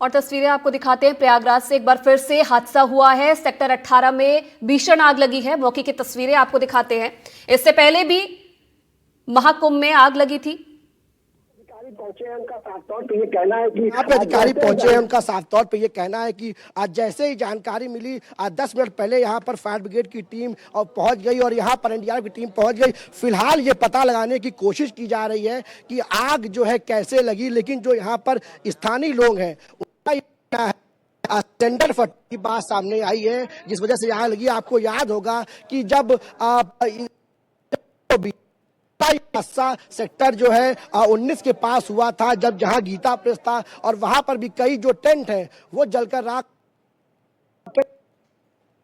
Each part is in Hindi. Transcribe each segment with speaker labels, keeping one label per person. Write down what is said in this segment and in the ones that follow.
Speaker 1: और तस्वीरें आपको दिखाते हैं प्रयागराज से। एक बार फिर से हादसा हुआ है। सेक्टर 18 में भीषण आग लगी है। मौके की तस्वीरें आपको दिखाते हैं। इससे पहले भी महाकुंभ में आग लगी थी।
Speaker 2: अधिकारी पहुंचे हैं, उनका साफ तौर पे ये कहना है कि आज जैसे ही जानकारी मिली 10 मिनट पहले यहाँ पर फायर ब्रिगेड की टीम और पहुंच गई और यहाँ पर एनडीआरएफ की टीम पहुंच गई। फिलहाल ये पता लगाने की कोशिश की जा रही है कि आग जो है कैसे लगी, लेकिन जो यहाँ पर स्थानीय लोग हैं उनका सिलेंडर फटने की बात सामने आई है, जिस वजह से आग लगी। आपको याद होगा कि जब हादसा सेक्टर जो है 19 के पास हुआ था, जब जहां गीता प्रेस था और वहां पर भी कई जो टेंट है वो जलकर राख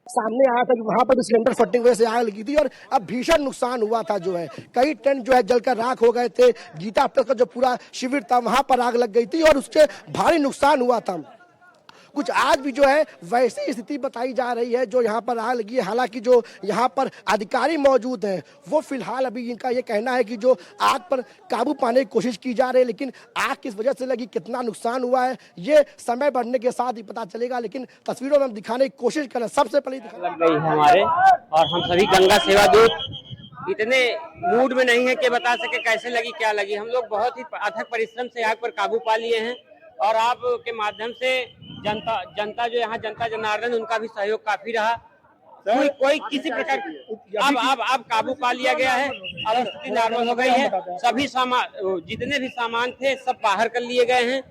Speaker 2: सामने आया था कि वहां पर भी सिलेंडर फटने की वजह से आग लगी थी और अब भीषण नुकसान हुआ था। जो है कई टेंट जो है जलकर राख हो गए थे। गीता प्रेस का जो पूरा शिविर था वहां पर आग लग गई थी और उसके भारी नुकसान हुआ था। कुछ आज भी जो है वैसी स्थिति बताई जा रही है जो यहाँ पर आग लगी है। हालांकि जो यहाँ पर अधिकारी मौजूद हैं वो फिलहाल अभी इनका ये कहना है कि जो आग पर काबू पाने की कोशिश की जा रही है, लेकिन आग किस वजह से लगी, कितना नुकसान हुआ है, ये समय बढ़ने के साथ ही पता चलेगा। लेकिन तस्वीरों में हम दिखाने की कोशिश करें। सबसे पहले
Speaker 3: लग गई है हमारे, और हम सभी गंगा सेवा दूत इतने मूड में नहीं है कि बता सके कैसे लगी, क्या लगी। हम लोग बहुत ही अथक परिश्रम से आग पर काबू पा लिए हैं और आपके माध्यम से जनता जो यहाँ जनता जनार्दन, उनका भी सहयोग काफी रहा। कोई किसी प्रकार अब काबू पा लिया गया है और स्थिति नॉर्मल हो गई है। सभी सामान, जितने भी सामान थे सब बाहर कर लिए गए हैं।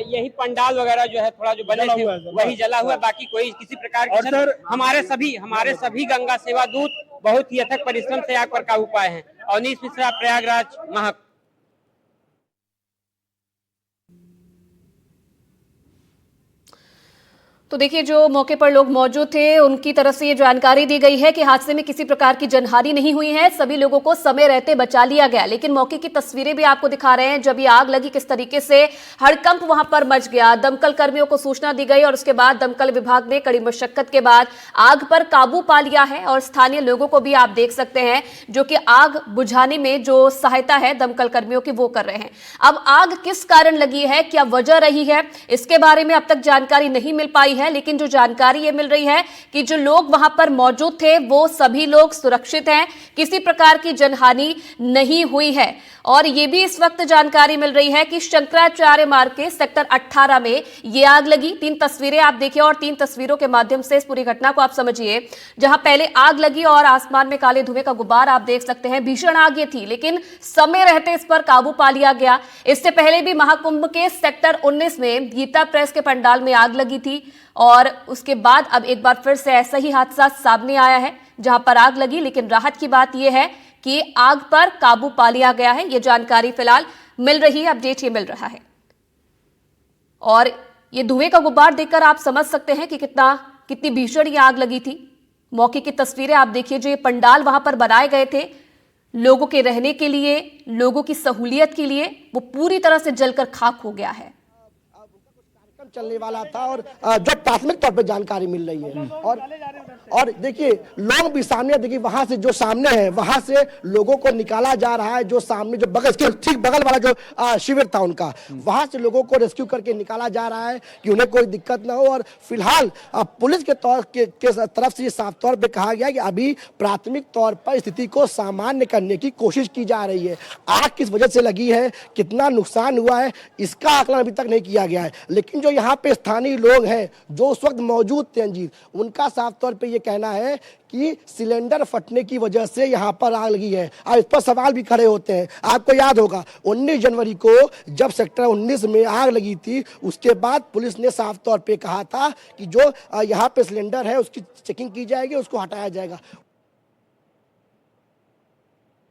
Speaker 3: यही पंडाल वगैरह जो है थोड़ा जो बने थे वही जला हुआ, बाकी कोई किसी प्रकार की हमारे सभी गंगा सेवा दूत बहुत ही अथक परिश्रम से आग पर काबू पाए हैं। अवनीश मिश्रा, प्रयागराज, महाकुंभ।
Speaker 1: तो देखिए, जो मौके पर लोग मौजूद थे उनकी तरफ से ये जानकारी दी गई है कि हादसे में किसी प्रकार की जनहानि नहीं हुई है। सभी लोगों को समय रहते बचा लिया गया। लेकिन मौके की तस्वीरें भी आपको दिखा रहे हैं। जब ये आग लगी किस तरीके से हड़कंप वहां पर मच गया। दमकल कर्मियों को सूचना दी गई और उसके बाद दमकल विभाग ने कड़ी मशक्कत के बाद आग पर काबू पा लिया है। और स्थानीय लोगों को भी आप देख सकते हैं जो कि आग बुझाने में जो सहायता है दमकल कर्मियों की वो कर रहे हैं। अब आग किस कारण लगी है, क्या वजह रही है, इसके बारे में अब तक जानकारी नहीं मिल पाई है। लेकिन जो जानकारी ये मिल रही है कि जो लोग वहां पर मौजूद थे वो सभी लोग सुरक्षित हैं, किसी प्रकार की जनहानि नहीं हुई है। और ये भी इस वक्त जानकारी मिल रही है कि शंकराचार्य मार्ग के सेक्टर 18 में ये आग लगी। 3 तस्वीरें आप देखिए और 3 तस्वीरों के माध्यम से इस पूरी घटना को आप समझिए। जहां पहले आग लगी और आसमान में काले धुएं का गुब्बार आप देख सकते हैं। भीषण आग ये थी, लेकिन समय रहते इस पर काबू पा लिया गया। इससे पहले भी महाकुंभ के सेक्टर 19 में गीता प्रेस के पंडाल में आग लगी थी और उसके बाद अब एक बार फिर से ऐसा ही हादसा सामने आया है जहां पर आग लगी। लेकिन राहत की बात यह है कि आग पर काबू पा लिया गया है। यह जानकारी फिलहाल मिल रही है, अपडेट ये मिल रहा है। और ये धुएं का गुब्बार देखकर आप समझ सकते हैं कि कितनी भीषण ये आग लगी थी। मौके की तस्वीरें आप देखिए। जो ये पंडाल वहां पर बनाए गए थे लोगों के रहने के लिए, लोगों की सहूलियत के लिए, वो पूरी तरह से जलकर खाक हो गया है।
Speaker 2: चलने वाला था और जो प्राथमिक तौर पे जानकारी मिल रही है और देखिए लोग भी सामने, देखिए वहां से जो सामने है वहां से लोगों को निकाला जा रहा है। जो सामने जो बगल के ठीक बगल वाला जो शिविर था उनका, वहां से लोगों को रेस्क्यू करके निकाला जा रहा है कि उन्हें कोई दिक्कत ना हो। और फिलहाल पुलिस के तरफ से साफ तौर पर कहा गया कि अभी प्राथमिक तौर पर स्थिति को सामान्य करने की कोशिश की जा रही है। आग किस वजह से लगी है, कितना नुकसान हुआ है, इसका आकलन अभी तक नहीं किया गया है। लेकिन जो यहाँ पे स्थानीय लोग हैं जो उस वक्त मौजूद थे अंजीत, उनका साफ तौर पे ये कहना है कि सिलेंडर फटने की वजह से यहाँ पर आग लगी है। अब इस पर सवाल भी खड़े होते हैं। आपको याद होगा 19 जनवरी को जब सेक्टर 19 में आग लगी थी, उसके बाद पुलिस ने साफ तौर पे कहा था कि जो यहाँ पे सिलेंडर है उसकी चेकिंग की जाएगी, उसको हटाया जाएगा।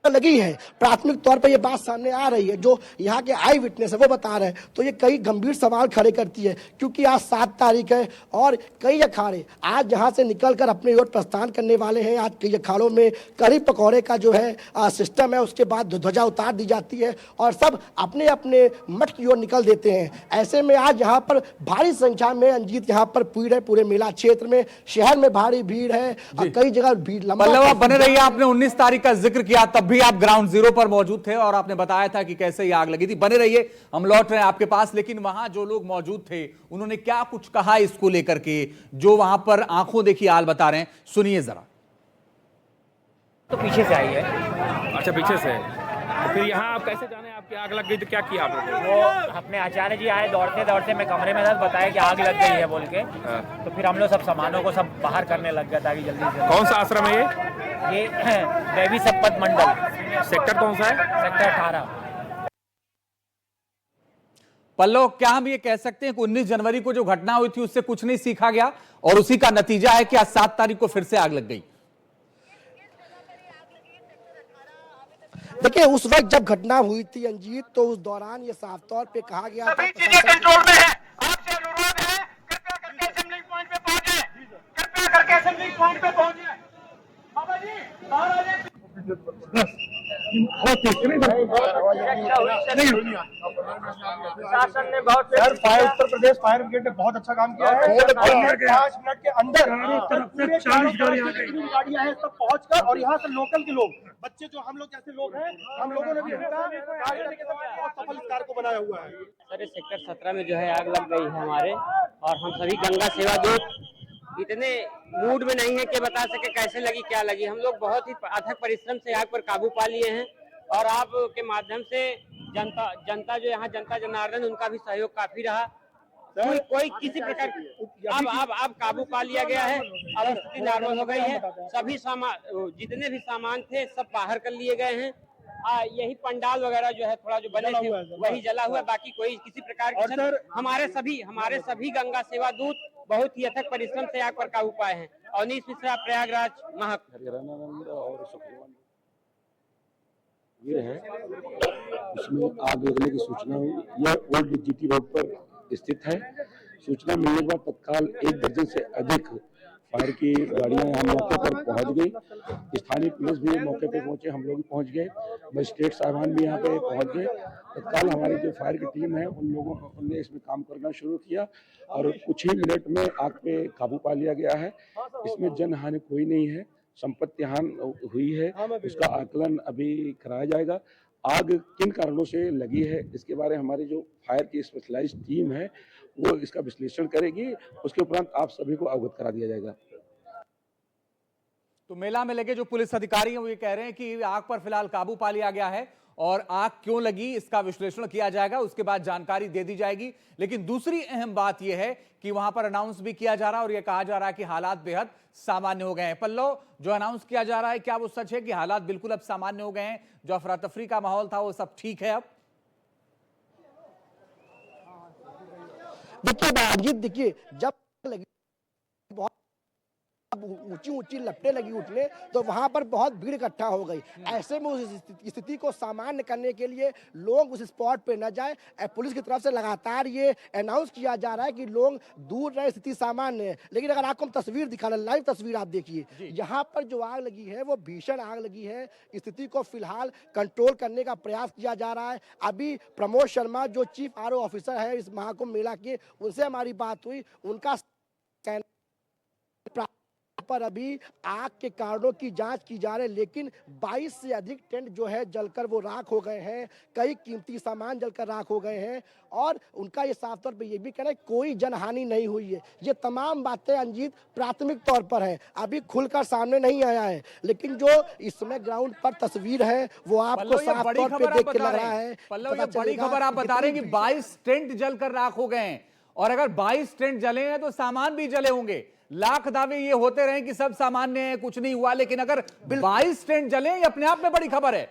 Speaker 2: लगी है प्राथमिक तौर पर यह बात सामने आ रही है। जो यहाँ के आई विटनेस है वो बता रहे हैं, तो ये कई गंभीर सवाल खड़े करती है। क्योंकि आज 7 तारीख है और कई अखाड़े आज यहाँ से निकलकर अपने ओर प्रस्थान करने वाले हैं। आज कई अखाड़ों में कढ़ी पकौड़े का जो है सिस्टम है, उसके बाद ध्वजा उतार दी जाती है और सब अपने अपने मठ की ओर निकल देते हैं। ऐसे में आज यहाँ पर भारी संख्या में अंजीत यहाँ पर भीड़ है। पूरे मेला क्षेत्र में, शहर में भारी भीड़ है और कई जगह भीड़ लंबा।
Speaker 4: बने रहिए। आपने 19 तारीख का जिक्र किया, तब भी आप ग्राउंड जीरो पर मौजूद थे और आपने बताया था कि कैसे ये आग लगी थी। बने रहिए, हम लौट रहे हैं आपके पास। लेकिन वहां जो लोग मौजूद थे उन्होंने क्या कुछ कहा इसको लेकर के, जो वहां पर आंखों देखी हाल बता रहे हैं, सुनिए जरा।
Speaker 5: तो पीछे से आई है।
Speaker 6: अच्छा, पीछे से। तो फिर यहाँ आप कैसे जाने, आपकी आग लग गई तो क्या किया आपने?
Speaker 5: वो अपने आचार्य जी आए दौड़ते दौड़ते, मैं कमरे में था, बताया कि आग लग गई है बोल के। तो फिर हम लोग सब सामानों को सब बाहर करने लग गया ताकि जल्दी से।
Speaker 6: कौन सा आश्रम है
Speaker 5: ये देवी संपत मंडल।
Speaker 6: सेक्टर कौन सा है?
Speaker 5: सेक्टर 18।
Speaker 4: पल्लव, क्या हम ये कह सकते हैं कि 19 जनवरी को जो घटना हुई थी उससे कुछ नहीं सीखा गया और उसी का नतीजा है कि आज 7 तारीख को फिर से आग लग गई?
Speaker 2: देखिए, उस वक्त जब घटना हुई थी अंजीत, तो उस दौरान ये साफ तौर पे कहा गया था
Speaker 7: चीजें कंट्रोल में है। आपसे अनुरोध है, कृपया करके असेंबली पॉइंट पे पहुंचे, कृपया करके असेंबली पॉइंट पे पहुंचे। बाबा जी, महाराज
Speaker 5: शासन ने बहुत
Speaker 7: उत्तर प्रदेश फायर ब्रिगेड ने बहुत अच्छा काम किया है। 5 मिनट के अंदर 40 गाड़ियां हैं, सब पहुंचकर, और यहाँ से लोकल के लोग, बच्चे जो हम लोग जैसे लोग हैं, हम लोगों ने भी बहुत सफल इस कार्य को बनाया हुआ है।
Speaker 3: सर, सेक्टर 17 में जो है आग लग गई है हमारे, और हम सभी गंगा सेवा दूत इतने मूड में नहीं है कि बता सके कैसे लगी क्या लगी। हम लोग बहुत ही अथक परिश्रम से आग पर काबू पा लिए हैं, और आप के माध्यम से जनता जो यहाँ जनता जनार्दन, उनका भी सहयोग काफी रहा। कोई किसी प्रकार अब काबू पा लिया गया है। अब स्थिति नॉर्मल हो गई है। सभी सामान, जितने भी सामान थे, सब बाहर कर लिए गए हैं। यही पंडाल वगैरह जो है थोड़ा जो बने थे वही जला हुआ है, बाकी कोई किसी प्रकार की। हमारे सभी गंगा सेवा दूत बहुत ही अथक परिश्रम से आग पर काबू पाए हैं। अवनीश मिश्रा, प्रयागराज, महक।
Speaker 8: ये है, इसमें आग लगने की सूचना हुई। यह ओल्ड जीटी रोड पर स्थित है। सूचना मिलने के बाद तत्काल 1 दर्जन से अधिक फायर की गाड़ियां यहाँ मौके पर पहुंच गई। स्थानीय पुलिस भी मौके पर पहुंचे, हम लोग भी पहुंच गए, मजिस्ट्रेट साहबान भी यहाँ पे पहुंच गए। तत्काल हमारी जो फायर की टीम है उनने इसमें काम करना शुरू किया, और कुछ ही मिनट में आग पे काबू पा लिया गया है। इसमें जन हानि कोई नहीं है, संपत्ति हानि हुई है, उसका आकलन अभी कराया जाएगा। आग किन कारणों से लगी है इसके बारे में हमारी जो फायर की स्पेशलाइज्ड टीम है वो इसका विश्लेषण करेगी। उसके उपरांत आप सभी को अवगत करा दिया जाएगा।
Speaker 4: तो मेला में लगे जो पुलिस अधिकारी हैं वो ये कह रहे हैं कि आग पर फिलहाल काबू पा लिया गया है, और आग क्यों लगी इसका विश्लेषण किया जाएगा, उसके बाद जानकारी दे दी जाएगी। लेकिन दूसरी अहम बात यह है कि वहां पर अनाउंस भी किया जा रहा है और यह कहा जा रहा है कि हालात बेहद सामान्य हो गए हैं। पल्लव, जो अनाउंस किया जा रहा है, क्या वो सच है कि हालात बिल्कुल अब सामान्य हो गए हैं? जो अफरा तफरी का माहौल था वो सब ठीक है अब?
Speaker 2: देखिए, जब लगी बहुत ऊंची ऊंची लपटें लगी उठने, तो वहां पर बहुत भीड़ इकट्ठा हो गई। ऐसे में उस स्थिति को सामान्य करने के लिए लोग उस स्पॉट पे न जाए। पुलिस की तरफ से लगातार ये अनाउंस किया जा रहा है कि लोग दूर रहे, स्थिति सामान्य है। लेकिन अगर आपको हम तस्वीर दिखाना, लाइव तस्वीर आप देखिए, यहाँ पर जो आग लगी है वो भीषण आग लगी है। स्थिति को फिलहाल कंट्रोल करने का प्रयास किया जा रहा है। अभी प्रमोद शर्मा जो चीफ आरओ ऑफिसर है इस महाकुंभ मेला के, उनसे हमारी बात हुई। उनका पर अभी आग के कारणों की जांच की जा रही है, लेकिन 22 से अधिक टेंट जो है जलकर वो राख हो गए हैं। कई कीमती सामान जलकर राख हो गए हैं, और उनका ये साफ तौर पे ये भी कहना है कोई जनहानि नहीं हुई है। ये तमाम बातें अंजीत प्राथमिक तौर पर है, अभी खुलकर सामने नहीं आया है। लेकिन जो इस समय ग्राउंड पर तस्वीर है वो आपको साफ तौर पे देख के लग रहा है।
Speaker 4: पल्लव, ये बड़ी खबर आप बता रहे हैं कि 22 टेंट जलकर राख हो गए हैं, और अगर 22 टेंट जले हैं तो सामान भी जले होंगे। लाख दावे ये होते रहे कि सब सामान्य है, कुछ नहीं हुआ, लेकिन अगर 22 टेंट जले, ये अपने आप में बड़ी खबर है।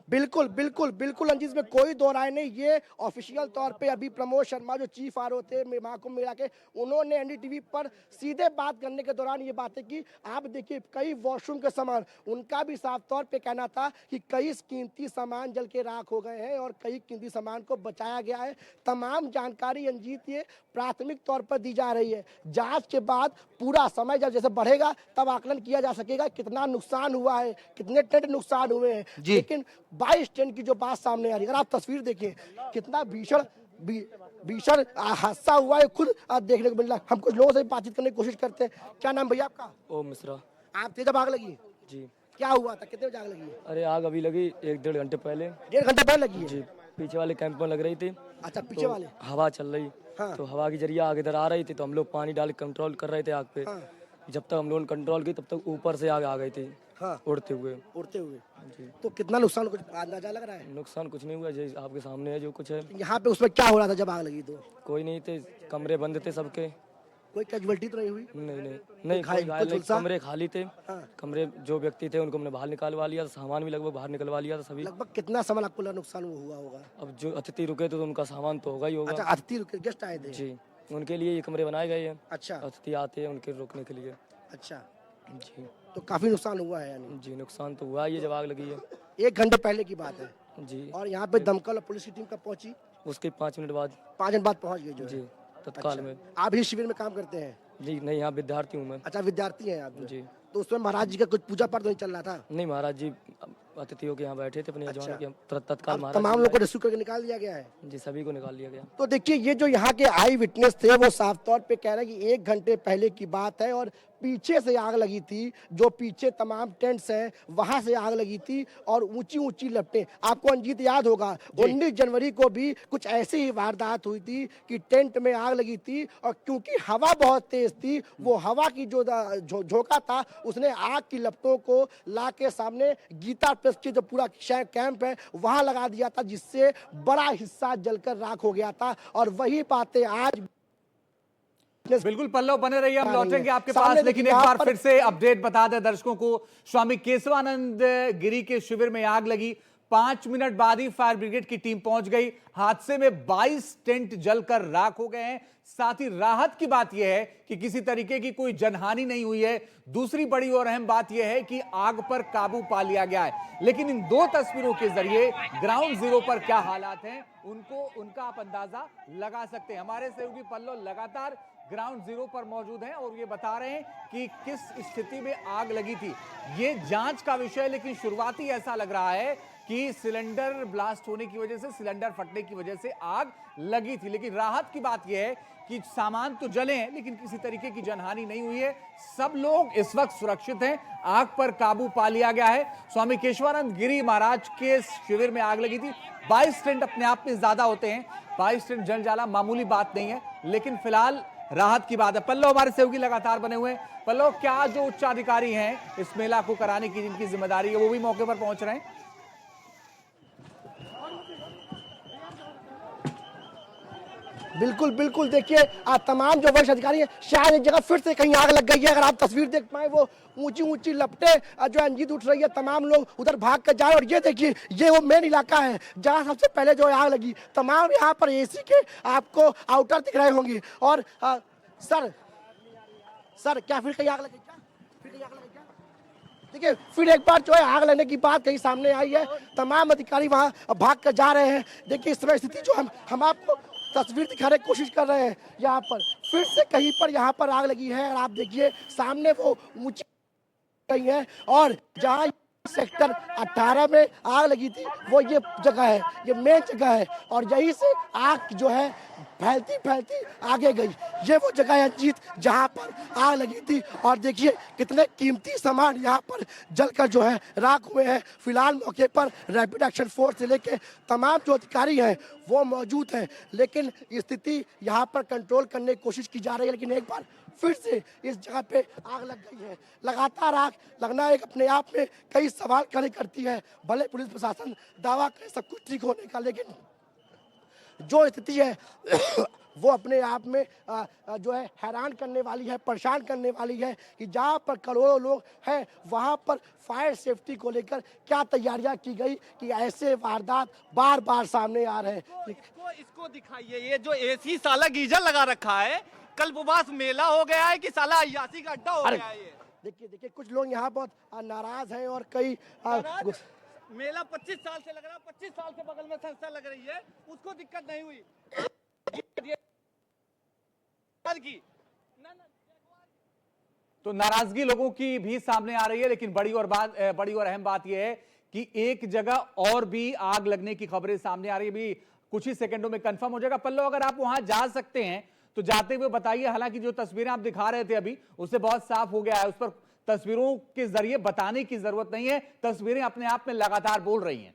Speaker 2: बिल्कुल बिल्कुल बिल्कुल अंजीत, में कोई दो राय नहीं। ये ऑफिशियल तौर पे अभी प्रमोद शर्मा जो चीफ आरओ थे महाकुंभ मेला के, उन्होंने एनडीटीवी पर सीधे बात करने के दौरान ये बातें की। आप देखिए, कई वॉशरूम के सामान, उनका भी साफ तौर पे कहना था कि कई कीमती सामान जल के राख हो गए हैं और कई कीमती सामान को बचाया गया है। तमाम जानकारी अंजीत ये प्राथमिक तौर पर दी जा रही है। जांच के बाद पूरा समय जब जैसे बढ़ेगा तब आकलन किया जा सकेगा कितना नुकसान हुआ है, कितने टेंट नुकसान हुए हैं। लेकिन 22 टेंट की जो बात सामने आ रही है, अगर आप तस्वीर देखिए कितना भीषण हादसा हुआ है, खुद देखने को मिल रहा है। हम कुछ लोगों से बातचीत करने की कोशिश करते हैं। क्या नाम भैया आपका?
Speaker 9: ओम मिश्रा।
Speaker 2: आप थे जब आग लगी?
Speaker 9: जी।
Speaker 2: क्या हुआ था, कितने बजे आग लगी है?
Speaker 9: अरे आग अभी लगी 1-1.5 घंटे पहले।
Speaker 2: 1.5 घंटे पहले लगी है?
Speaker 9: जी, पीछे वाले कैंप में लग रही थी।
Speaker 2: अच्छा, पीछे
Speaker 9: तो
Speaker 2: वाले।
Speaker 9: हवा चल रही,
Speaker 2: हाँ।
Speaker 9: तो हवा के जरिए आग इधर आ रही थी, तो हम लोग पानी डाल के कंट्रोल कर रहे थे आग पे।
Speaker 2: हाँ।
Speaker 9: जब तक हम लोगों ने कंट्रोल की तब तक ऊपर से आग आ गई थी।
Speaker 2: हाँ।
Speaker 9: उड़ते हुए।
Speaker 2: उड़ते हुए।
Speaker 9: जी।
Speaker 2: तो कितना नुकसान, कुछ अंदाजा लग रहा है?
Speaker 9: नुकसान कुछ नहीं हुआ, जी आपके सामने है जो कुछ है।
Speaker 2: यहाँ पे उसमें क्या हो रहा था जब आग लगी? तो
Speaker 9: कोई नहीं थे, कमरे बंद थे सबके।
Speaker 2: कोई कैजुअलिटी तो नहीं हुई?
Speaker 9: नहीं
Speaker 2: घायल-
Speaker 9: कोई घायल नहीं,
Speaker 2: झुलसा?
Speaker 9: कमरे खाली थे।
Speaker 2: हाँ।
Speaker 9: कमरे जो व्यक्ति थे उनको हमने बाहर निकालवा लिया, सामान भी लगभग बाहर निकलवा लिया था सभी।
Speaker 2: लगभग कितना सामान आपको नुकसान हुआ होगा?
Speaker 9: अब जो अतिथि रुके थे तो उनका सामान तो होगा ही होगा।
Speaker 2: अच्छा, अतिथि गेस्ट आए थे?
Speaker 9: जी, उनके लिए ये कमरे बनाए गए हैं।
Speaker 2: अच्छा।
Speaker 9: अतिथि आते हैं उनके रुकने के लिए।
Speaker 2: अच्छा,
Speaker 9: जी।
Speaker 2: तो काफी नुकसान हुआ है यानी?
Speaker 9: जी, नुकसान तो हुआ ही है जब आग लगी है।
Speaker 2: 1 घंटे पहले की बात है।
Speaker 9: जी,
Speaker 2: और यहाँ पे दमकल और पुलिस की टीम कब पहुंची?
Speaker 9: उसके 5 मिनट बाद।
Speaker 2: 5 मिनट बाद पहुंच गई जो है?
Speaker 9: जी, तत्काल में।
Speaker 2: आप ही शिविर में काम करते हैं?
Speaker 9: जी नहीं, यहाँ विद्यार्थी हूँ मैं।
Speaker 2: अच्छा, विद्यार्थी हैं आप?
Speaker 9: जी।
Speaker 2: तो उसमें महाराज जी का कुछ पूजा पाठ तो नहीं चल रहा था?
Speaker 9: नहीं, महाराज जी अतिथियों के यहाँ बैठे थे अपने यजमान के, तत्काल
Speaker 2: अब
Speaker 9: महाराज
Speaker 2: तमाम
Speaker 9: जी
Speaker 2: लोगों को
Speaker 9: आए।
Speaker 2: रेस्क्यू करके निकाल दिया गया है?
Speaker 9: जी, सभी को निकाल लिया गया।
Speaker 2: तो देखिए, ये जो यहाँ के आई विटनेस थे वो साफ तौर पे कह रहे हैं कि 1 घंटे पहले की बात है और पीछे से आग लगी थी। जो पीछे तमाम टेंट्स हैं वहां से आग लगी थी और ऊंची ऊंची लपटें। आपको अंजीत याद होगा 19 जनवरी को भी कुछ ऐसी ही वारदात हुई थी कि टेंट में आग लगी थी और क्योंकि हवा बहुत तेज थी, वो हवा की जो झोंका था उसने आग की लपटों को ला के सामने गीता प्रेस की जो पूरा कैंप है वहां लगा दिया था, जिससे बड़ा हिस्सा जलकर राख हो गया था। और वही बातें आज
Speaker 4: बिल्कुल पल्लव बने रहिए, हम लौटेंगे आपके
Speaker 2: सामने
Speaker 4: पास, लेकिन एक
Speaker 2: यहाँ
Speaker 4: बार
Speaker 2: पर-
Speaker 4: फिर से अपडेट बता दें दर्शकों को। स्वामी केशवानंद गिरी के शिविर में आग लगी, 5 मिनट बाद ही फायर ब्रिगेड की टीम पहुंच गई। हादसे में 22 टेंट जलकर राख हो गए हैं। साथ ही राहत की बात यह है कि किसी तरीके की कोई जनहानि नहीं हुई है। दूसरी बड़ी और अहम बात यह है कि आग पर काबू पा लिया गया है। लेकिन इन 2 तस्वीरों के जरिए ग्राउंड जीरो पर क्या हालात हैं उनका आप अंदाजा लगा सकते हैं। हमारे सहयोगी पल्लव लगातार ग्राउंड जीरो पर मौजूद हैं और ये बता रहे हैं कि किस स्थिति में आग लगी थी। ये जांच का विषय है, लेकिन शुरुआती ऐसा लग रहा है कि सिलेंडर ब्लास्ट होने की वजह से, सिलेंडर फटने की वजह से आग लगी थी। लेकिन राहत की बात यह है कि सामान तो जले हैं लेकिन किसी तरीके की जनहानि नहीं हुई है। सब लोग इस वक्त सुरक्षित हैं, आग पर काबू पा लिया गया है। स्वामी केशवानंद गिरी महाराज के शिविर में आग लगी थी। 22 टेंट अपने आप में ज्यादा होते हैं, 22 टेंट जल जाला मामूली बात नहीं है, लेकिन फिलहाल राहत की बात है। पल्लव हमारे सहयोगी लगातार बने हुए हैं। पल्लव, क्या जो उच्चाधिकारी हैं इस मेला को कराने की जिनकी जिम्मेदारी है वो भी मौके पर पहुंच रहे हैं?
Speaker 2: बिल्कुल बिल्कुल, देखिए तमाम जो वरिष्ठ अधिकारी हैं, शायद एक जगह फिर से कहीं आग लग गई है। अगर आप तस्वीर देख पाए वो ऊंची ऊंची लपटें जो अंजीत उठ रही है, तमाम लोग उधर भाग कर जाए। और ये देखिए, ये वो मेन इलाका है जहां सबसे पहले जो आग लगी। तमाम यहाँ पर एसी के आपको आउटर दिख रहे होंगे। और सर क्या फिर कहीं आग लगी? क्या फिर कहीं आग लगी? क्या देखिए, फिर एक बार जो है आग लगने की बात कहीं सामने आई है। तमाम अधिकारी वहां भाग कर जा रहे हैं। देखिए, इस समय स्थिति जो हम आपको तस्वीर दिखाने की कोशिश कर रहे हैं। यहाँ पर फिर से कहीं पर यहाँ पर आग लगी है और आप देखिए सामने वो ऊंची गई है। और जहाँ सेक्टर 18 में आग लगी थी वो ये जगह है, ये मेन जगह है। और यहीं से आग जो है फैलती फैलती आगे गई। ये वो जगह है अंजीत जहाँ पर आग लगी थी। और देखिए कितने कीमती सामान यहाँ पर जलकर जो है राख हुए हैं। फिलहाल मौके पर रैपिड एक्शन फोर्स से लेके तमाम जो अधिकारी हैं वो मौजूद हैं, लेकिन स्थिति यहाँ पर कंट्रोल करने की कोशिश की जा रही है। लेकिन एक बार फिर से इस जगह पे आग लग गई है। लगातार आग लगना एक अपने आप में कई सवाल खड़े करती है। भले पुलिस प्रशासन दावा करे सब कुछ ठीक होने का, लेकिन जो स्थिति है वो अपने आप में जो है हैरान करने वाली है, परेशान करने वाली है कि जहाँ पर करोड़ों लोग हैं वहाँ पर फायर सेफ्टी को लेकर क्या तैयारियां की गई कि ऐसे वारदात बार बार सामने आ रहे हैं।
Speaker 10: इसको दिखाइए, ये जो एसी साला गीजर लगा रखा है, कल्पवास मेला हो गया है कि साला अय्यासी का अड्डा हो गया है। ये
Speaker 2: देखिए कुछ लोग यहाँ बहुत नाराज हैं और कई
Speaker 10: मेला 25 साल से लग रहा है, 25 साल से बगल में संस्था लग रही है, उसको दिक्कत नहीं हुई की।
Speaker 4: तो नाराजगी लोगों की भी सामने आ रही है, लेकिन बड़ी और अहम बात यह है कि एक जगह और भी आग लगने की खबरें सामने आ रही है। भी कुछ ही सेकंडों में कंफर्म हो जाएगा। पल्लव, अगर आप वहां जा सकते हैं तो जाते हुए बताइए। हालांकि जो तस्वीरें आप दिखा रहे थे अभी उससे बहुत साफ हो गया है, उस पर तस्वीरों के जरिए बताने की जरूरत नहीं है, तस्वीरें अपने आप में लगातार बोल रही हैं।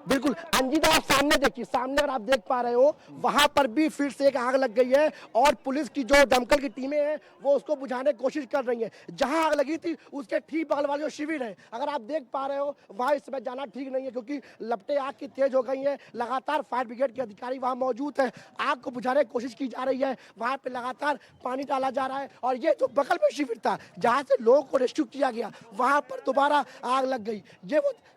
Speaker 2: बिल्कुल अंजिता, आप सामने देखिए, सामने अगर आप देख पा रहे हो वहां पर भी फिर से एक आग लग गई है और पुलिस की जो दमकल की टीमें हैं वो उसको बुझाने की कोशिश कर रही हैं। जहां आग लगी थी उसके ठीक बगल वाले जो शिविर है, अगर आप देख पा रहे हो वहां इस समय जाना ठीक नहीं है, क्योंकि लपटें आग की तेज हो गई हैं। लगातार फायर ब्रिगेड के अधिकारी वहां मौजूद है, आग को बुझाने की कोशिश की जा रही है, वहां पे लगातार पानी डाला जा रहा है। और ये जो बगल में शिविर था जहां से लोगों को रेस्क्यू किया गया, वहां पर दोबारा आग लग गई।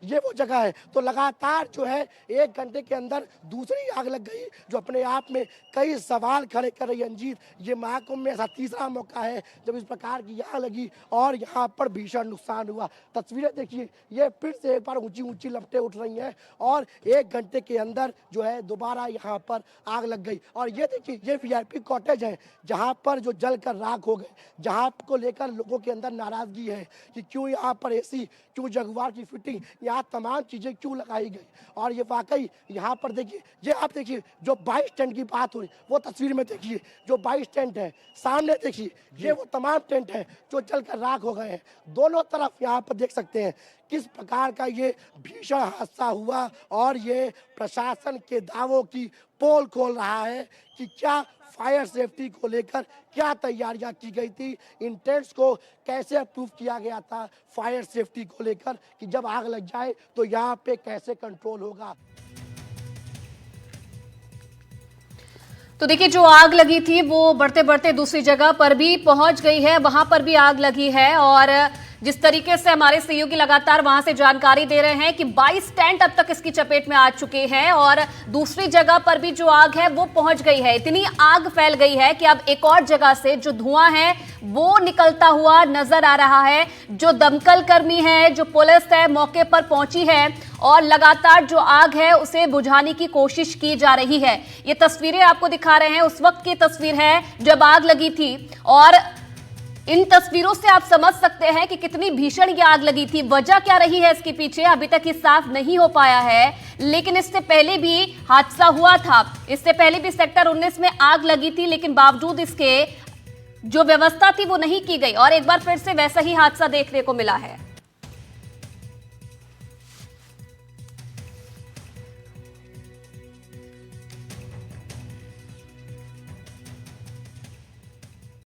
Speaker 2: ये वो जगह है। तो लगातार जो है 1 घंटे के अंदर दूसरी आग लग गई, जो अपने आप में कई सवाल खड़े कर रही है। अंजीत, ये महाकुंभ में ऐसा तीसरा मौका है जब इस प्रकार की आग लगी और यहाँ पर भीषण नुकसान हुआ। तस्वीरें देखिए, ये फिर से एक बार ऊंची ऊंची लपटें उठ रही हैं और 1 घंटे के अंदर जो है दोबारा यहाँ पर आग लग गई। और ये देखिए, ये VIP कॉटेज है जहाँ पर जो जल कर राख हो गए, जहाँ को लेकर लोगों के अंदर नाराजगी है कि क्यों यहाँ पर AC, क्यों जगुआर की फिटिंग, यहाँ तमाम चीजें क्यों लगाई गई। और ये वाकई यहाँ पर देखिए, ये आप देखिए जो 22 टेंट की बात हुई वो तस्वीर में देखिए, जो 22 टेंट है सामने देखिए, ये वो तमाम टेंट है जो जलकर राख हो गए हैं। दोनों तरफ यहाँ पर देख सकते हैं किस प्रकार का ये भीषण हादसा हुआ और ये प्रशासन के दावों की पोल खोल रहा है कि क्या फायर सेफ्टी को लेकर क्या तैयारियां की गई थी, इन टेंट्स को कैसे अप्रूव किया गया था फायर सेफ्टी को लेकर कि जब आग लग जाए तो यहाँ पे कैसे कंट्रोल होगा।
Speaker 1: तो देखिए, जो आग लगी थी वो बढ़ते बढ़ते दूसरी जगह पर भी पहुंच गई है, वहां पर भी आग लगी है। और जिस तरीके से हमारे सहयोगी लगातार वहां से जानकारी दे रहे हैं कि 22 टेंट अब तक इसकी चपेट में आ चुके हैं और दूसरी जगह पर भी जो आग है वो पहुंच गई है। इतनी आग फैल गई है कि अब एक और जगह से जो धुआं है वो निकलता हुआ नजर आ रहा है। जो दमकल कर्मी है, जो पुलिस है, मौके पर पहुंची है और लगातार जो आग है उसे बुझाने की कोशिश की जा रही है। ये तस्वीरें आपको दिखा रहे हैं, उस वक्त की तस्वीर है जब आग लगी थी और इन तस्वीरों से आप समझ सकते हैं कि कितनी भीषण ये आग लगी थी। वजह क्या रही है इसके पीछे अभी तक ये साफ नहीं हो पाया है, लेकिन इससे पहले भी हादसा हुआ था। इससे पहले भी सेक्टर 19 में आग लगी थी, लेकिन बावजूद इसके जो व्यवस्था थी वो नहीं की गई और एक बार फिर से वैसा ही हादसा देखने को मिला है।